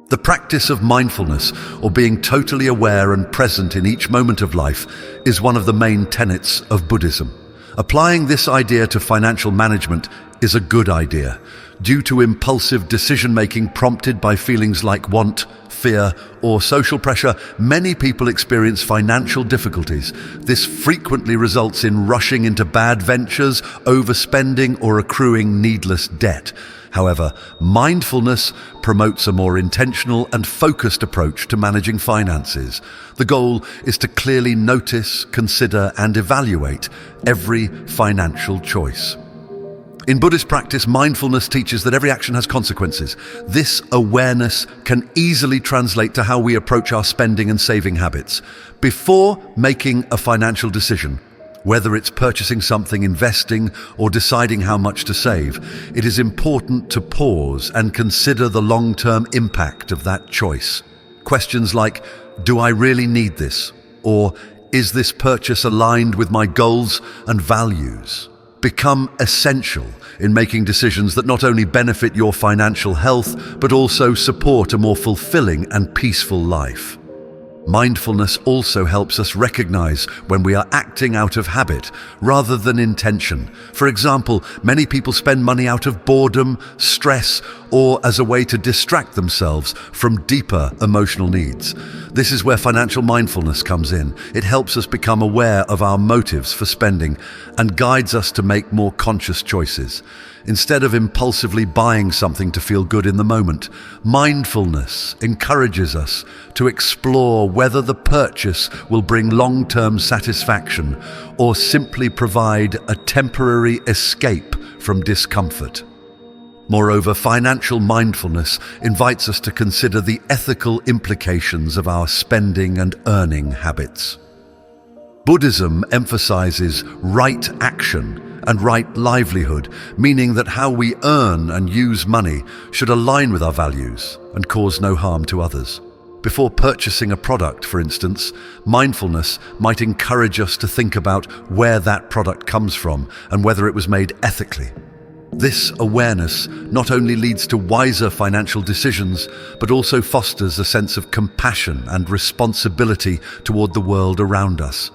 The practice of mindfulness, or being totally aware and present in each moment of life, is one of the main tenets of Buddhism. Applying this idea to financial management is a good idea. Due to impulsive decision-making prompted by feelings like want, fear, or social pressure, many people experience financial difficulties. This frequently results in rushing into bad ventures, overspending, or accruing needless debt. However, mindfulness promotes a more intentional and focused approach to managing finances. The goal is to clearly notice, consider, and evaluate every financial choice. In Buddhist practice, mindfulness teaches that every action has consequences. This awareness can easily translate to how we approach our spending and saving habits. Before making a financial decision, whether it's purchasing something, investing, or deciding how much to save, it is important to pause and consider the long-term impact of that choice. Questions like, do I really need this? Or, is this purchase aligned with my goals and values? Become essential in making decisions that not only benefit your financial health, but also support a more fulfilling and peaceful life. Mindfulness also helps us recognize when we are acting out of habit rather than intention. For example, many people spend money out of boredom, stress, or as a way to distract themselves from deeper emotional needs. This is where financial mindfulness comes in. It helps us become aware of our motives for spending and guides us to make more conscious choices. Instead of impulsively buying something to feel good in the moment, mindfulness encourages us to explore whether the purchase will bring long-term satisfaction or simply provide a temporary escape from discomfort. Moreover, financial mindfulness invites us to consider the ethical implications of our spending and earning habits. Buddhism emphasizes right action and right livelihood, meaning that how we earn and use money should align with our values and cause no harm to others. Before purchasing a product, for instance, mindfulness might encourage us to think about where that product comes from and whether it was made ethically. This awareness not only leads to wiser financial decisions, but also fosters a sense of compassion and responsibility toward the world around us.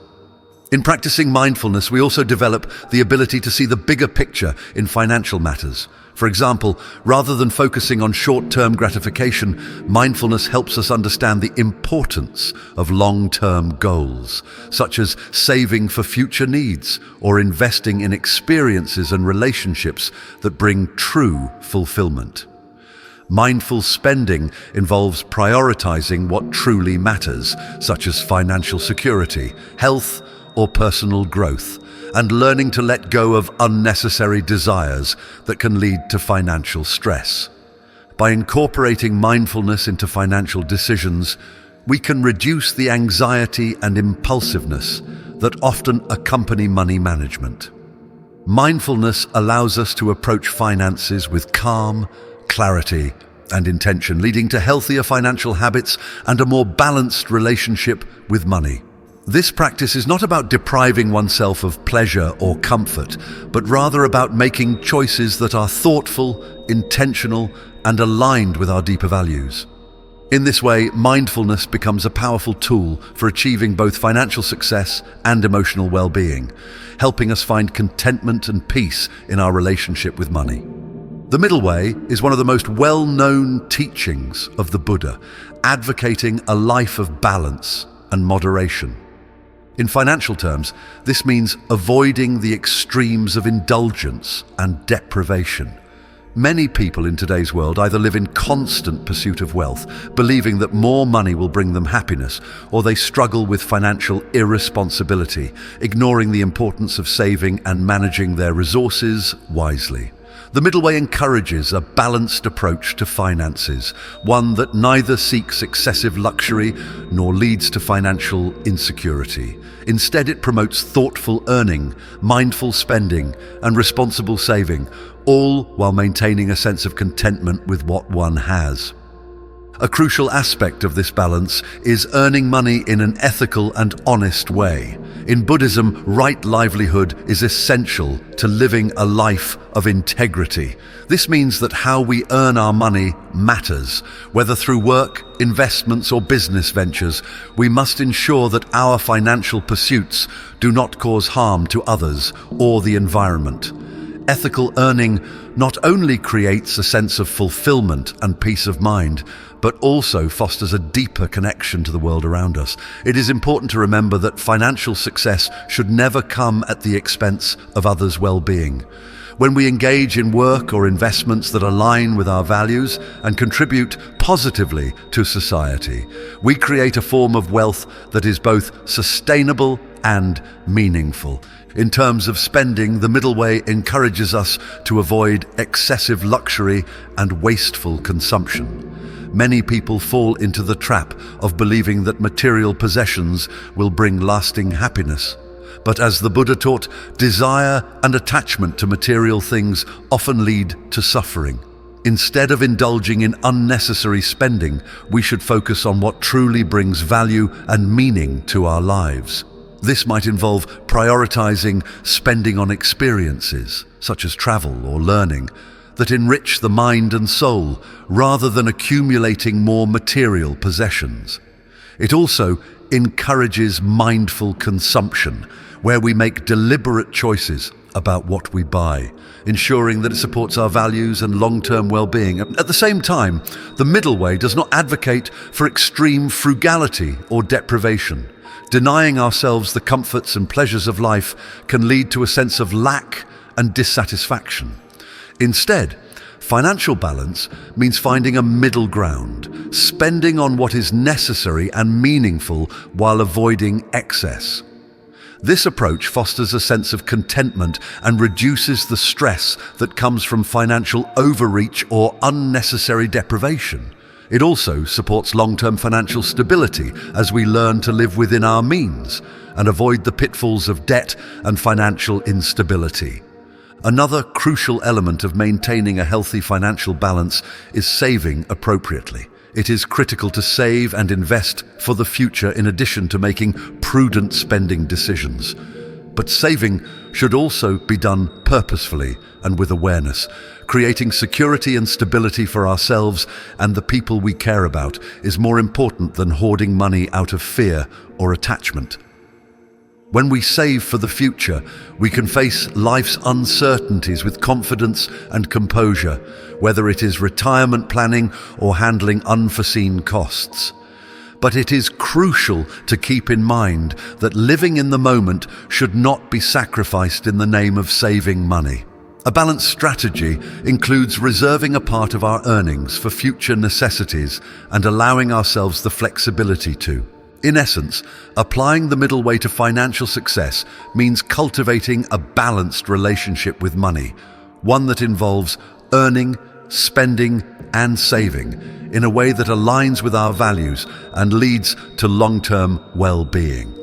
In practicing mindfulness, we also develop the ability to see the bigger picture in financial matters. For example, rather than focusing on short-term gratification, mindfulness helps us understand the importance of long-term goals, such as saving for future needs or investing in experiences and relationships that bring true fulfillment. Mindful spending involves prioritizing what truly matters, such as financial security, health, or personal growth, and learning to let go of unnecessary desires that can lead to financial stress. By incorporating mindfulness into financial decisions, we can reduce the anxiety and impulsiveness that often accompany money management. Mindfulness allows us to approach finances with calm, clarity, and intention, leading to healthier financial habits and a more balanced relationship with money. This practice is not about depriving oneself of pleasure or comfort, but rather about making choices that are thoughtful, intentional, and aligned with our deeper values. In this way, mindfulness becomes a powerful tool for achieving both financial success and emotional well-being, helping us find contentment and peace in our relationship with money. The middle way is one of the most well-known teachings of the Buddha, advocating a life of balance and moderation. In financial terms, this means avoiding the extremes of indulgence and deprivation. Many people in today's world either live in constant pursuit of wealth, believing that more money will bring them happiness, or they struggle with financial irresponsibility, ignoring the importance of saving and managing their resources wisely. The middle way encourages a balanced approach to finances, one that neither seeks excessive luxury nor leads to financial insecurity. Instead, it promotes thoughtful earning, mindful spending, and responsible saving, all while maintaining a sense of contentment with what one has. A crucial aspect of this balance is earning money in an ethical and honest way. In Buddhism, right livelihood is essential to living a life of integrity. This means that how we earn our money matters. Whether through work, investments, or business ventures, we must ensure that our financial pursuits do not cause harm to others or the environment. Ethical earning not only creates a sense of fulfillment and peace of mind, but also fosters a deeper connection to the world around us. It is important to remember that financial success should never come at the expense of others' well-being. When we engage in work or investments that align with our values and contribute positively to society, we create a form of wealth that is both sustainable and meaningful. In terms of spending, the middle way encourages us to avoid excessive luxury and wasteful consumption. Many people fall into the trap of believing that material possessions will bring lasting happiness. But as the Buddha taught, desire and attachment to material things often lead to suffering. Instead of indulging in unnecessary spending, we should focus on what truly brings value and meaning to our lives. This might involve prioritizing spending on experiences, such as travel or learning, that enrich the mind and soul, rather than accumulating more material possessions. It also encourages mindful consumption, where we make deliberate choices about what we buy, ensuring that it supports our values and long-term well-being. At the same time, the middle way does not advocate for extreme frugality or deprivation. Denying ourselves the comforts and pleasures of life can lead to a sense of lack and dissatisfaction. Instead, financial balance means finding a middle ground, spending on what is necessary and meaningful while avoiding excess. This approach fosters a sense of contentment and reduces the stress that comes from financial overreach or unnecessary deprivation. It also supports long-term financial stability as we learn to live within our means and avoid the pitfalls of debt and financial instability. Another crucial element of maintaining a healthy financial balance is saving appropriately. It is critical to save and invest for the future in addition to making prudent spending decisions. But saving should also be done purposefully and with awareness. Creating security and stability for ourselves and the people we care about is more important than hoarding money out of fear or attachment. When we save for the future, we can face life's uncertainties with confidence and composure, whether it is retirement planning or handling unforeseen costs. But it is crucial to keep in mind that living in the moment should not be sacrificed in the name of saving money. A balanced strategy includes reserving a part of our earnings for future necessities and allowing ourselves the flexibility to. In essence, applying the middle way to financial success means cultivating a balanced relationship with money, one that involves earning, spending, and saving in a way that aligns with our values and leads to long-term well-being.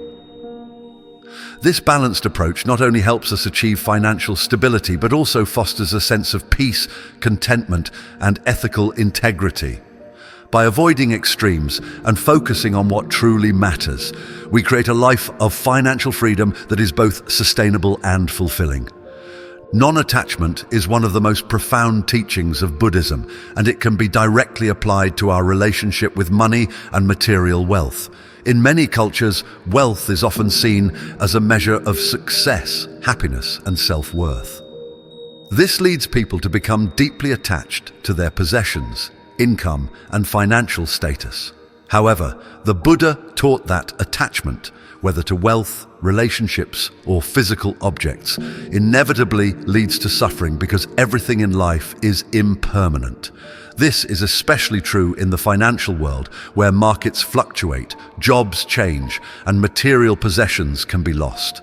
This balanced approach not only helps us achieve financial stability, but also fosters a sense of peace, contentment, and ethical integrity. By avoiding extremes and focusing on what truly matters, we create a life of financial freedom that is both sustainable and fulfilling. Non-attachment is one of the most profound teachings of Buddhism, and it can be directly applied to our relationship with money and material wealth. In many cultures, wealth is often seen as a measure of success, happiness, and self-worth. This leads people to become deeply attached to their possessions, income, and financial status. However, the Buddha taught that attachment, whether to wealth, relationships, or physical objects, inevitably leads to suffering because everything in life is impermanent. This is especially true in the financial world, where markets fluctuate, jobs change, and material possessions can be lost.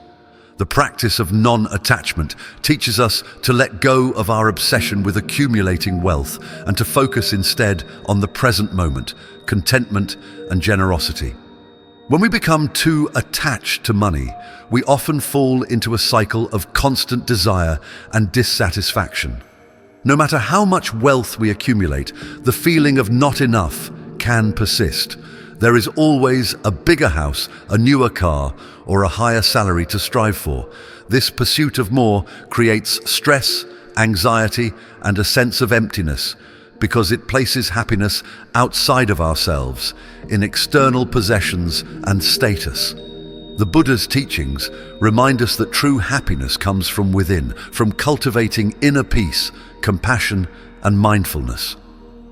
The practice of non-attachment teaches us to let go of our obsession with accumulating wealth and to focus instead on the present moment, contentment, and generosity. When we become too attached to money, we often fall into a cycle of constant desire and dissatisfaction. No matter how much wealth we accumulate, the feeling of not enough can persist. There is always a bigger house, a newer car, or a higher salary to strive for. This pursuit of more creates stress, anxiety, and a sense of emptiness because it places happiness outside of ourselves, in external possessions and status. The Buddha's teachings remind us that true happiness comes from within, from cultivating inner peace, compassion, and mindfulness.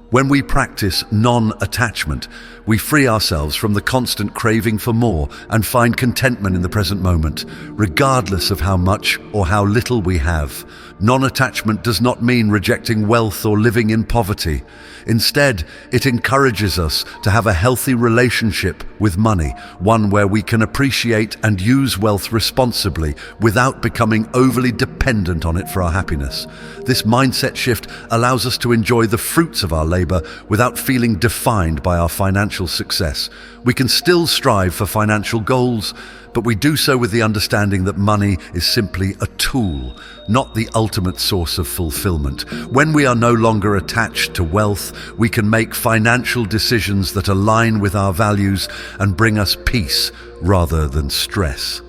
When we practice non-attachment, we free ourselves from the constant craving for more and find contentment in the present moment, regardless of how much or how little we have. Non-attachment does not mean rejecting wealth or living in poverty. Instead, it encourages us to have a healthy relationship with money, one where we can appreciate and use wealth responsibly without becoming overly dependent on it for our happiness. This mindset shift allows us to enjoy the fruits of our labor without feeling defined by our financial success. We can still strive for financial goals, but we do so with the understanding that money is simply a tool, not the ultimate source of fulfillment. When we are no longer attached to wealth, we can make financial decisions that align with our values and bring us peace rather than stress.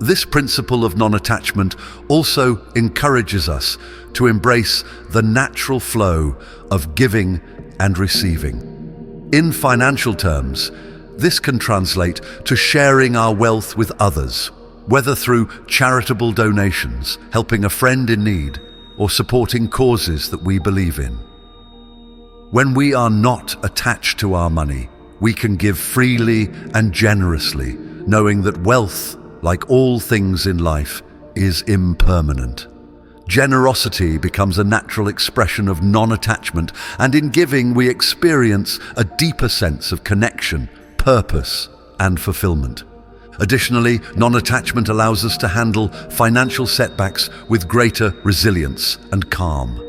This principle of non-attachment also encourages us to embrace the natural flow of giving and receiving. In financial terms, this can translate to sharing our wealth with others, whether through charitable donations, helping a friend in need, or supporting causes that we believe in. When we are not attached to our money, we can give freely and generously, knowing that wealth, like all things in life, is impermanent. Generosity becomes a natural expression of non-attachment, and in giving we experience a deeper sense of connection, purpose, and fulfillment. Additionally, non-attachment allows us to handle financial setbacks with greater resilience and calm.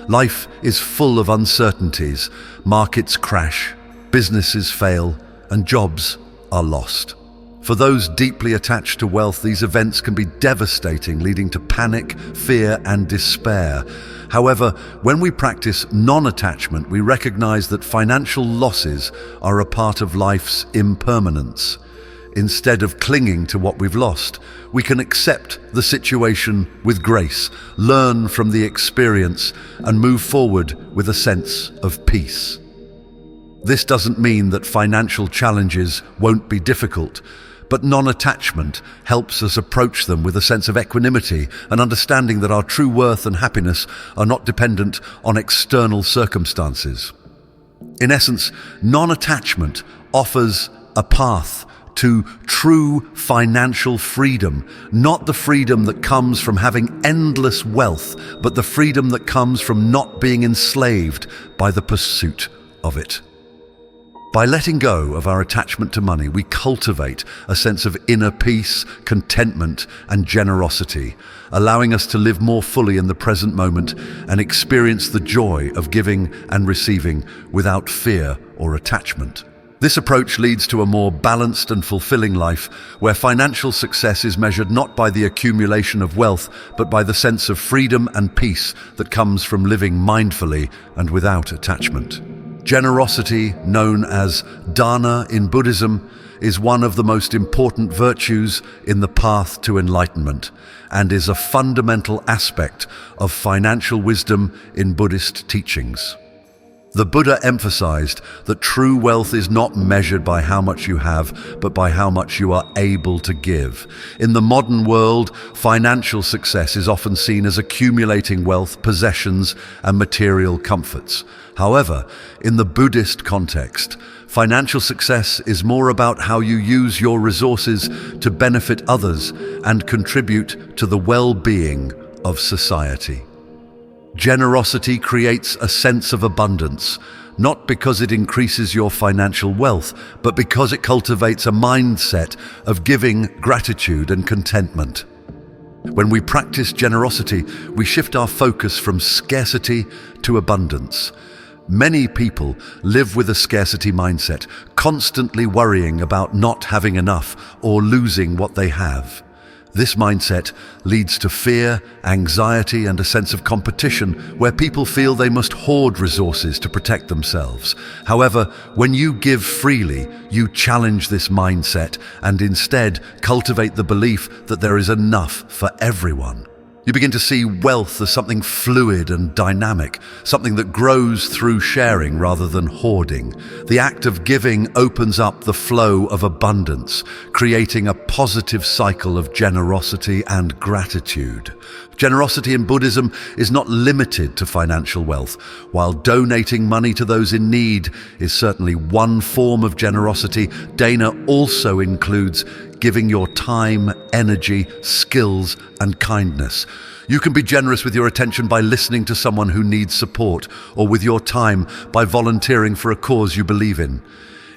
Life is full of uncertainties. Markets crash, businesses fail, and jobs are lost. For those deeply attached to wealth, these events can be devastating, leading to panic, fear, and despair. However, when we practice non-attachment, we recognize that financial losses are a part of life's impermanence. Instead of clinging to what we've lost, we can accept the situation with grace, learn from the experience, and move forward with a sense of peace. This doesn't mean that financial challenges won't be difficult, but non-attachment helps us approach them with a sense of equanimity and understanding that our true worth and happiness are not dependent on external circumstances. In essence, non-attachment offers a path to true financial freedom, not the freedom that comes from having endless wealth, but the freedom that comes from not being enslaved by the pursuit of it. By letting go of our attachment to money, we cultivate a sense of inner peace, contentment, and generosity, allowing us to live more fully in the present moment and experience the joy of giving and receiving without fear or attachment. This approach leads to a more balanced and fulfilling life, where financial success is measured not by the accumulation of wealth, but by the sense of freedom and peace that comes from living mindfully and without attachment. Generosity, known as dana in Buddhism, is one of the most important virtues in the path to enlightenment and is a fundamental aspect of financial wisdom in Buddhist teachings. The Buddha emphasized that true wealth is not measured by how much you have, but by how much you are able to give. In the modern world, financial success is often seen as accumulating wealth, possessions, and material comforts. However, in the Buddhist context, financial success is more about how you use your resources to benefit others and contribute to the well-being of society. Generosity creates a sense of abundance, not because it increases your financial wealth, but because it cultivates a mindset of giving, gratitude, and contentment. When we practice generosity, we shift our focus from scarcity to abundance. Many people live with a scarcity mindset, constantly worrying about not having enough or losing what they have. This mindset leads to fear, anxiety, and a sense of competition where people feel they must hoard resources to protect themselves. However, when you give freely, you challenge this mindset and instead cultivate the belief that there is enough for everyone. You begin to see wealth as something fluid and dynamic, something that grows through sharing rather than hoarding. The act of giving opens up the flow of abundance, creating a positive cycle of generosity and gratitude. Generosity in Buddhism is not limited to financial wealth. While donating money to those in need is certainly one form of generosity, Dana also includes giving your time, energy, skills, and kindness. You can be generous with your attention by listening to someone who needs support, or with your time by volunteering for a cause you believe in.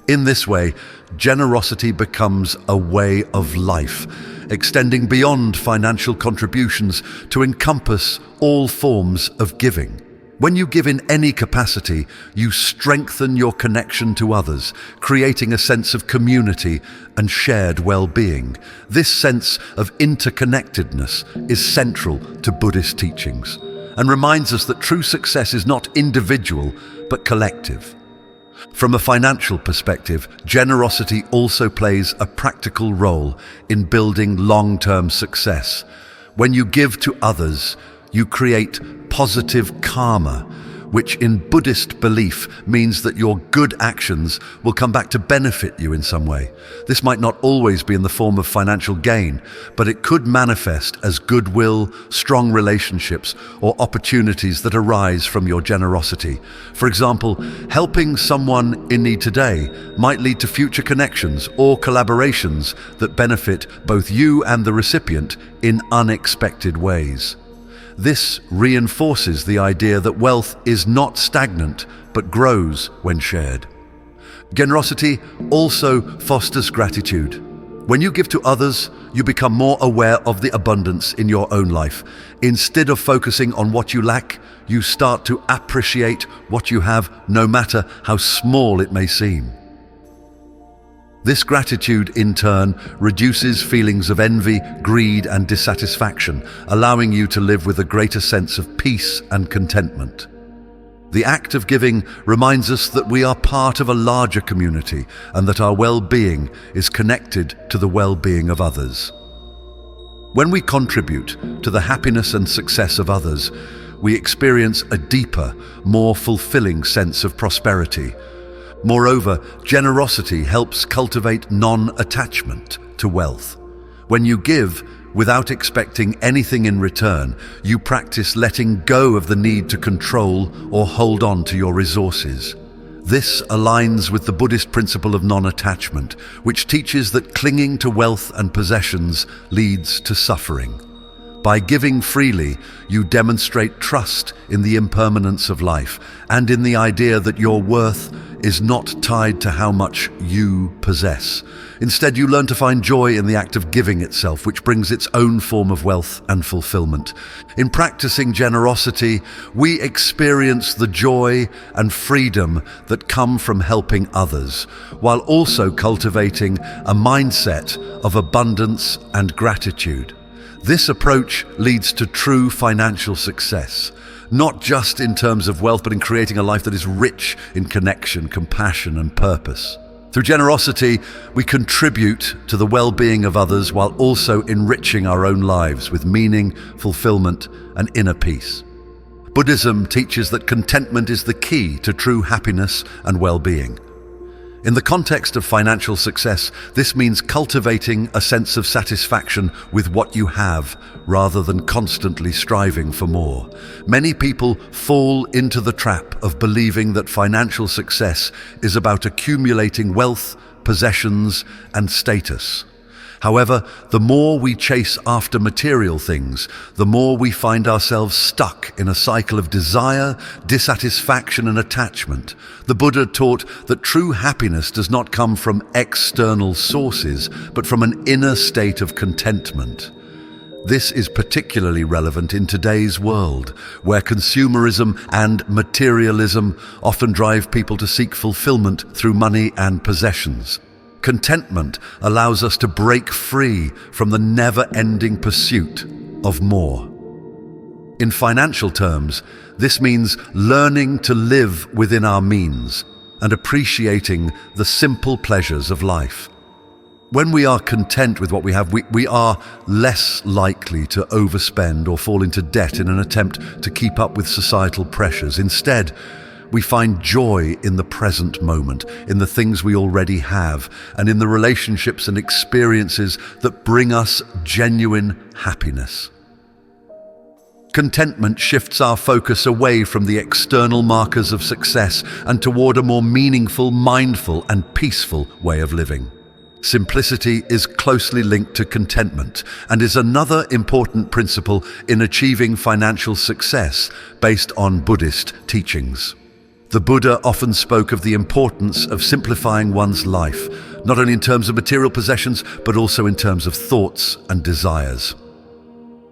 In this way, generosity becomes a way of life, extending beyond financial contributions to encompass all forms of giving. When you give in any capacity, you strengthen your connection to others, creating a sense of community and shared well-being. This sense of interconnectedness is central to Buddhist teachings and reminds us that true success is not individual, but collective. From a financial perspective, generosity also plays a practical role in building long-term success. When you give to others, you create positive karma, which in Buddhist belief means that your good actions will come back to benefit you in some way. This might not always be in the form of financial gain, but it could manifest as goodwill, strong relationships, or opportunities that arise from your generosity. For example, helping someone in need today might lead to future connections or collaborations that benefit both you and the recipient in unexpected ways. This reinforces the idea that wealth is not stagnant, but grows when shared. Generosity also fosters gratitude. When you give to others, you become more aware of the abundance in your own life. Instead of focusing on what you lack, you start to appreciate what you have, no matter how small it may seem. This gratitude, in turn, reduces feelings of envy, greed, and dissatisfaction, allowing you to live with a greater sense of peace and contentment. The act of giving reminds us that we are part of a larger community and that our well-being is connected to the well-being of others. When we contribute to the happiness and success of others, we experience a deeper, more fulfilling sense of prosperity. Moreover, generosity helps cultivate non-attachment to wealth. When you give without expecting anything in return, you practice letting go of the need to control or hold on to your resources. This aligns with the Buddhist principle of non-attachment, which teaches that clinging to wealth and possessions leads to suffering. By giving freely, you demonstrate trust in the impermanence of life and in the idea that your worth is not tied to how much you possess. Instead, you learn to find joy in the act of giving itself, which brings its own form of wealth and fulfillment. In practicing generosity, we experience the joy and freedom that come from helping others, while also cultivating a mindset of abundance and gratitude. This approach leads to true financial success, not just in terms of wealth, but in creating a life that is rich in connection, compassion, and purpose. Through generosity, we contribute to the well-being of others while also enriching our own lives with meaning, fulfillment, and inner peace. Buddhism teaches that contentment is the key to true happiness and well-being. In the context of financial success, this means cultivating a sense of satisfaction with what you have, rather than constantly striving for more. Many people fall into the trap of believing that financial success is about accumulating wealth, possessions, and status. However, the more we chase after material things, the more we find ourselves stuck in a cycle of desire, dissatisfaction, and attachment. The Buddha taught that true happiness does not come from external sources, but from an inner state of contentment. This is particularly relevant in today's world, where consumerism and materialism often drive people to seek fulfillment through money and possessions. Contentment allows us to break free from the never-ending pursuit of more. In financial terms, this means learning to live within our means and appreciating the simple pleasures of life. When we are content with what we have, we are less likely to overspend or fall into debt in an attempt to keep up with societal pressures. Instead, we find joy in the present moment, in the things we already have, and in the relationships and experiences that bring us genuine happiness. Contentment shifts our focus away from the external markers of success and toward a more meaningful, mindful, and peaceful way of living. Simplicity is closely linked to contentment and is another important principle in achieving financial success based on Buddhist teachings. The Buddha often spoke of the importance of simplifying one's life, not only in terms of material possessions, but also in terms of thoughts and desires.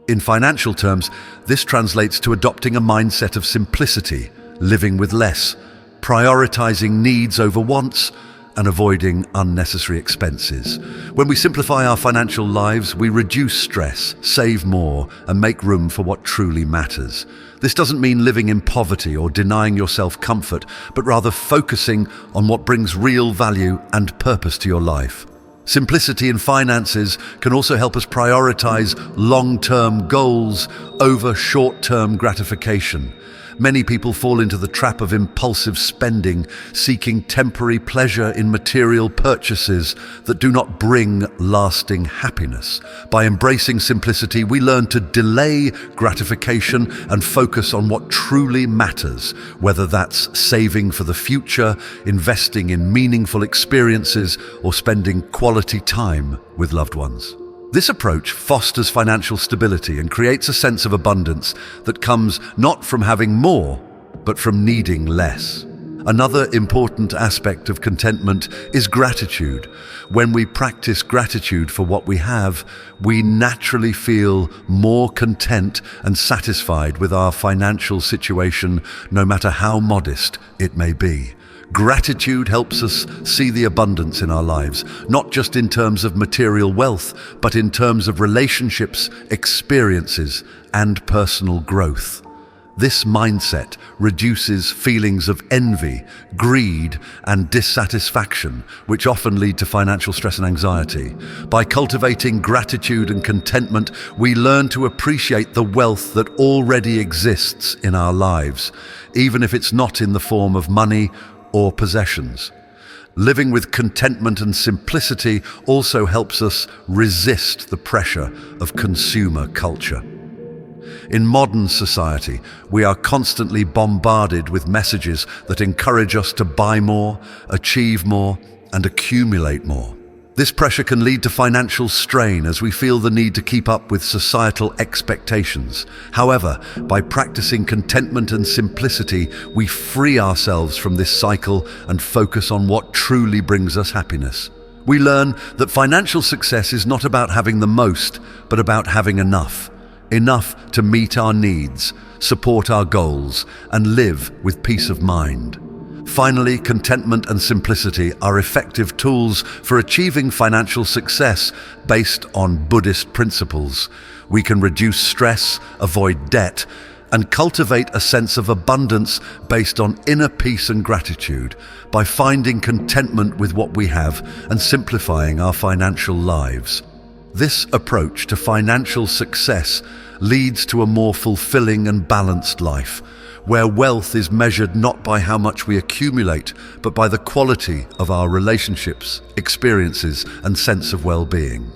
In financial terms, this translates to adopting a mindset of simplicity, living with less, prioritizing needs over wants, and avoiding unnecessary expenses. When we simplify our financial lives, we reduce stress, save more, and make room for what truly matters. This doesn't mean living in poverty or denying yourself comfort, but rather focusing on what brings real value and purpose to your life. Simplicity in finances can also help us prioritize long-term goals over short-term gratification. Many people fall into the trap of impulsive spending, seeking temporary pleasure in material purchases that do not bring lasting happiness. By embracing simplicity, we learn to delay gratification and focus on what truly matters, whether that's saving for the future, investing in meaningful experiences, or spending quality time with loved ones. This approach fosters financial stability and creates a sense of abundance that comes not from having more, but from needing less. Another important aspect of contentment is gratitude. When we practice gratitude for what we have, we naturally feel more content and satisfied with our financial situation, no matter how modest it may be. Gratitude helps us see the abundance in our lives, not just in terms of material wealth, but in terms of relationships, experiences, and personal growth. This mindset reduces feelings of envy, greed, and dissatisfaction, which often lead to financial stress and anxiety. By cultivating gratitude and contentment, we learn to appreciate the wealth that already exists in our lives, even if it's not in the form of money or possessions. Living with contentment and simplicity also helps us resist the pressure of consumer culture. In modern society, we are constantly bombarded with messages that encourage us to buy more, achieve more, and accumulate more. This pressure can lead to financial strain as we feel the need to keep up with societal expectations. However, by practicing contentment and simplicity, we free ourselves from this cycle and focus on what truly brings us happiness. We learn that financial success is not about having the most, but about having enough. Enough to meet our needs, support our goals, and live with peace of mind. Finally, contentment and simplicity are effective tools for achieving financial success based on Buddhist principles. We can reduce stress, avoid debt, and cultivate a sense of abundance based on inner peace and gratitude by finding contentment with what we have and simplifying our financial lives. This approach to financial success leads to a more fulfilling and balanced life, where wealth is measured not by how much we accumulate, but by the quality of our relationships, experiences, and sense of well-being.